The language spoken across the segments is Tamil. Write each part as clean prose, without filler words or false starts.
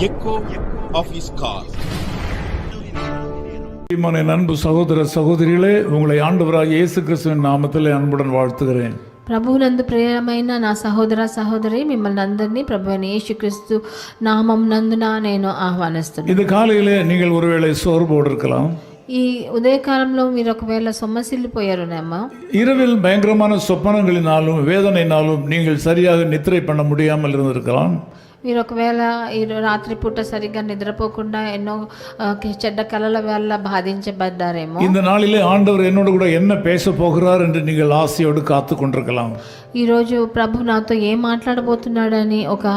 echo of his call. அன்பு சகோதர சகோதரிகளே, உங்களை ஆண்டவராகிய இயேசு கிறிஸ்துவின் நாமத்தில் அன்புடன் வாழ்த்துகிறேன். ప్రభువునందు ప్రియమైన నా సహోదర సహోదరి, మిమ్మల్ని అందరినీ ప్రభువైన యేసుక్రీస్తు నామం నందున నేను ఆహ్వానిస్తున్నాను. இந்த காலையிலே நீங்கள் ஒருவேளை சோர்வோடு இருக்கலாம். ఈ ఉదయకాలంలో మీరు ఒకవేళ సొమ్మసిల్లిపోయారునేమో. இரவில் பயங்கரமான சொப்பனங்களினாலும் வேதனையினாலும் நீங்கள் சரியாக நித்திரை பண்ண முடியாமல் இருந்திருக்கலாம். మీరు ఒకవేళ ఈ రాత్రిపూట సరిగ్గా నిద్రపోకుండా ఎన్నో చెడ్డ కలల వల్ల బాధించబడ్డారేమో. இந்த நாளிலே ஆண்டவர் என்னோடு கூட என்ன பேச போகிறார் என்று நீங்கள் ஆசையோடு காத்து கொண்டிருக்கலாம். ఈరోజు ప్రభు నాతో ఏం మాట్లాడబోతున్నాడని ఒక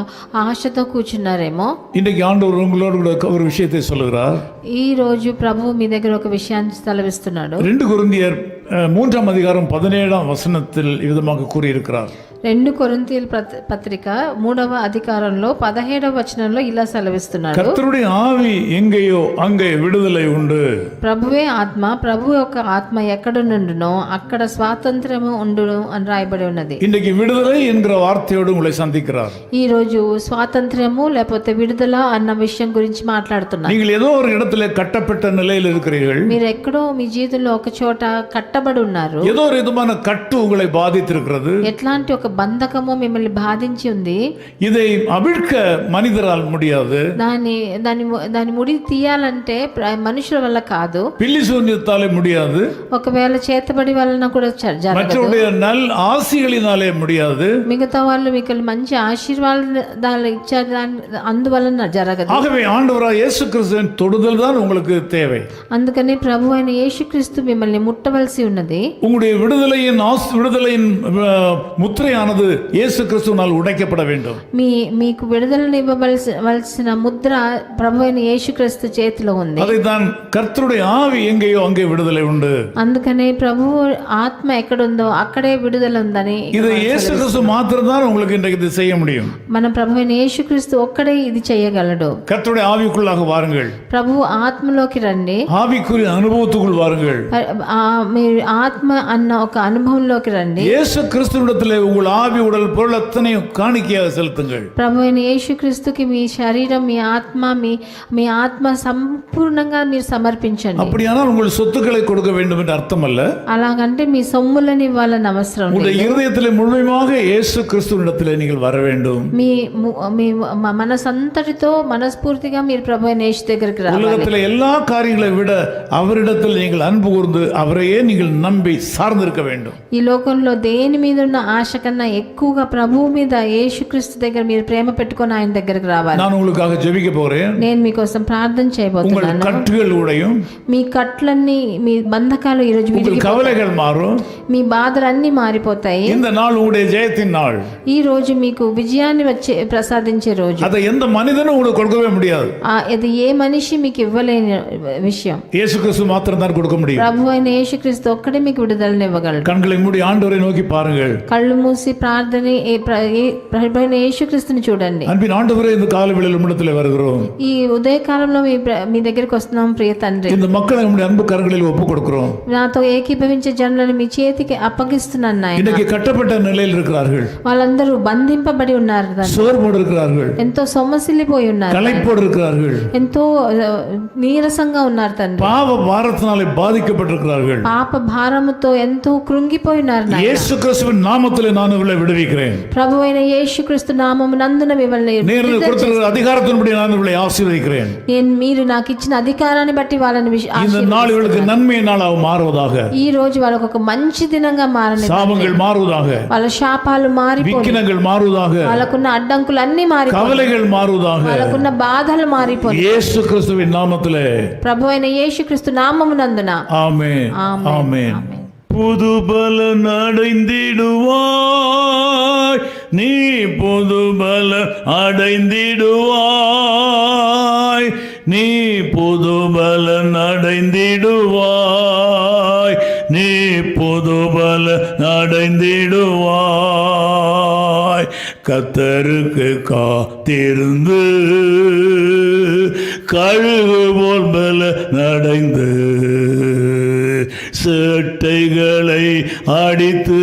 ఆశతో కూర్చున్నారేమో. இன்றைக்கு ஆண்டவர் உங்களோடு கூட ஒரு விஷயத்தை சொல்லுகிறார். ఈ రోజు ప్రభు మీ దగ్గర ఒక విషయాన్ని సెలవిస్తున్నాడు. 2 కొరింథియர் 3 அதிகாரம் 17 வசனத்தில் விதமாக கூறியிருக்கிறார். 2 కొరింథీయుల పత్రిక 3వ అధికారంలో 17వ వచనంలో ఇలా సెలవిస్తున్నాడు. கர்த்தருடைய ஆவி எங்கேயோ அங்கே விடுதலை உண்டு. ప్రభువే ఆత్మ, ప్రభు యొక్క ఆత్మ ఎక్కడ నుండునో అక్కడ స్వాతంత్రము ఉండును అని రాయబడి ఉన్నది. இன்றைக்கு விடுதலை என்கிற வார்த்தையோடு உங்களை சந்திக்கிறார். ఈ రోజు స్వాతంత్రము లేకపోతే విడుదల అన్న విషయం గురించి మాట్లాడుతున్నారు. நீங்கள் ஏதோ ஒரு இடத்துல கட்டப்பட்ட நிலையில் இருக்கிறீர்கள். మీరు ఎక్కడో మీ జీవితంలో ఒక చోట కట్టబడి ఉన్నారు. ஏதோ ஒரு விதமான கட்டு உங்களை பாதித்திருக்கிறது. ఎట్లాంటి ఒక బంధకము మిమ్మల్ని బాధించి ఉంది. இதை அவிழ்க்க மனிதரால் முடியாது. దాని ముడి తీయాలంటే మనుషుల వల్ల కాదు. பில்லி சூன்யத்தாலே முடியாது. ఒకవేళ చేతబడి వలన కూడా జరగదు. மற்றவருடைய நல் ஆசிகளினாலே முடியாது. మిగతా వాళ్ళు మీకు మంచి ఆశీర్వాదాలు ఇచ్చారు, అందువలన జరగదు. ஆகவே ஆண்டவராகிய இயேசு கிறிஸ்துவின் தொடுதல் தான் உங்களுக்கு தேவை. అందుకని ప్రభు అయిన యేసుక్రీస్తు మిమ్మల్ని ముట్టవలసి ఉన్నది. உங்களுடைய விடுதலையின் முத்திரையானது இயேசு கிறிஸ்துவினால் உடைக்கப்பட வேண்டும். మీకు విడుదలను ఇవ్వవలసిన ముద్ర ప్రభు అయిన యేసుక్రీస్తు చేతిలో ఉంది. அதைத்தான் கர்த்தருடைய ஆவி எங்கேயோ அங்கே விடுதலை உண்டு. అందుకనే ప్రభు ఆత్మ ఎక్కడుందో అక్కడే విడుదల ఉందని. இது இயேசு கிறிஸ்து மாத்திரம் தான் உங்களுக்கு இன்றைக்கு இது செய்ய முடியும். మన ప్రభు అయిన యేసుక్రీస్తు ఒక్కడే ఇది చేయగలడు. கர்த்தருடைய ஆவிக்குள்ளாக வாருங்கள். ప్రభు ఆత్మలోకి రండి. ஆவிக்குரிய அனுபவத்துக்குள் வாருங்கள். మీరు ఆత్మ అన్న ఒక అనుభవంలోకి రండి. இயேசு கிறிஸ்துவிடத்திலே உங்கள் ஆவி உடல் பொருள் அத்தனையும் காணிக்கையாக செலுத்துங்கள். ప్రభు అయిన యేసుక్రీస్తుకి మీ శరీరం, మీ ఆత్మ సంపూర్ణంగా మీరు సమర్పించండి. அப்படியானால் உங்கள் சொத்துக்களை கொடுக்க வேண்டும் என்று அர்த்தம் அல்ல. అలాగంటే మీ సొమ్ములని ఇవ్వాలని అవసరం లేదు. உங்கள் இருதயத்திலே முழுமையாக இயேசு கிறிஸ்துவிடத்திலே நீங்கள் வர வேண்டும். మీ మనసంతటితో మనస్ఫూర్తిగా మీరు ప్రభు అయిన యేసు దగ్గరికి రావాలి. உலகத்திலே எல்லா காரியங்களை விட அவரிடத்தில் நீங்கள் அன்பு கூர்ந்து அவரையே நீங்கள் நம்பி சார்ந்திருக்க வேண்டும். ఈ లోకంలో దేని మీద ఉన్న ఆశ కన్నా ఎక్కువగా ప్రభువు మీద, యేసుక్రీస్తు దగ్గర మీరు ప్రేమ పెట్టుకొని ఆయన దగ్గరికి రావాలి. நான் உங்களுக்காக ஜெபிக்க போறேன். నేను మీకోసం ప్రార్థన చేయబోతున్నాను. உங்கள் கட்டுகள் உடையும். మీ కట్లన్నీ, మీ బంధకాలు ఈ రోజు உங்கள் கவலைகள் மாறும். మీ బాధలన్నీ మారిపోతాయి. இந்த நாள் உங்களுடைய ஜெயத்தின் நாள். ఈ రోజు మీకు విజయాన్ని ప్రసాదించే రోజు. அதை எந்த மனிதனும் உங்களுக்கு கொடுக்கவே முடியாது. ఇది ఏ మనిషి మీకు ఇవ్వలేని విషయం. இயேசு கிறிஸ்து மாத்திரம் தான் கொடுக்க முடியும். ప్రభు అయిన యేసుక్రీస్తు ఒక్కడే మీకు విడుదలను ఇవ్వగలడు. கண்களை மூடி ஆண்டவரை நோக்கி பாருங்கள். కళ్ళు మూసి ప్రభు అయిన యేసుక్రీస్తుని చూడండి. அன்பின் ஆண்டவரே, இந்த காலவேளையில் உம்மிடத்தில் வருகிறோம். ఈ ఉదయకాలంలో మీ దగ్గరికి వస్తున్నాం ప్రియ తండ్రి. இந்த மக்களை நம்முடைய அன்பு கரங்களில் ஒப்புக் கொடுக்கிறோம். నాతో ఏకీభవించే జనులను మీ చేతికి అప్పగిస్తున్నాను నాయనా. இன்னைக்கு கட்டப்பட்ட நிலையில் இருக்கிறார்கள். వాళ్ళందరూ బంధింపబడి ఉన్నారు, சோர்வோடு இருக்கிறார்கள், ఎంతో సొమ్మసిల్లిపోయి ఉన్నారు, களைப்போடு இருக்கிறார்கள், ఎంతో నీరసంగా ఉన్నారు తండ్రి. பாவ பாரத்தினாலே பாதிக்கப்பட்டிருக்கிறார்கள். పాప భారముతో ఎంతో కృంగిపోయి ఉన్నారు నాయనా. இயேசு கிறிஸ்துவின் நாமத்திலே நான் இவளை விடுவிக்கிறேன். ప్రభు అయిన యేసుక్రీస్తు నామము నందున మిమ్మల్ని நீர் கொடுத்திருக்கிற அதிகாரத்தின்படி நான் இவளை ஆசீர்வதிக்கிறேன். మీరు నాకు ఇచ్చిన అధికారాన్ని బట్టి వాళ్ళని இந்த நாள் இவளுக்கு நன்மை நாளாக மாறுவதாக. ఈ రోజు వాళ్ళకు ఒక మంచి దినంగా మారని, சாபங்கள் மாறுவதாக, వాళ్ళ శాపాలు మారిపోయి, விக்கினங்கள் மாறுவதாக, వాళ్ళకున్న అడ్డంకులు అన్ని మారిపోయి, கவலைகள் மாறுவதாக, వాళ్ళకున్న బాధలు మారిపోయి, இயேசு கிறிஸ்துவின் நாமத்திலே, ప్రభు అయిన యేసుక్రీస్తు నామమునందున. ஆமென், ஆமென். புது பலன் அடைந்திடுவாய், நீ புது பலன் அடைந்திடுவாய், நீ புது பலன் அடைந்திடுவாய், நீ புது பலன் அடைந்திடுவாய். கர்த்தருக்கு காத்திருந்து கழுகு போல் பலன் அடைந்து சேட்டைகளை அடித்து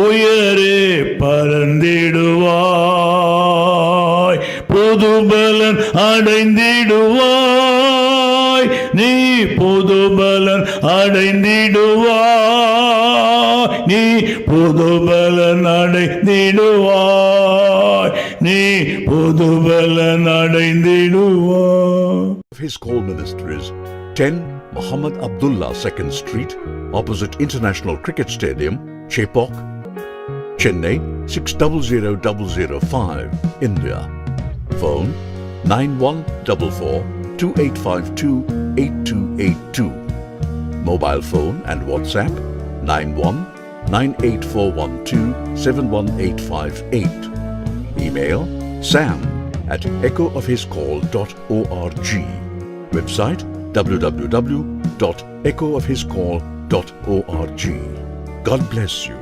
உயரே பறந்திடுவாய். புதுபலன் அடைந்திடுவாய், நீ புதுபலன் அடைந்திடுவாய், நீ புதுபலன் அடைந்திடுவாய், நீ புதுபலன் அடைந்திடுவாய். His Call Ministries, 10 Muhammad Abdullah 2nd Street, opposite International Cricket Stadium, Chepauk, Chennai 600005, India. Phone 9144-2852-8282. Mobile phone and WhatsApp 91-98412-71858. Email sam@echoofhiscall.org. Website www.echoofhiscall.org. God bless you.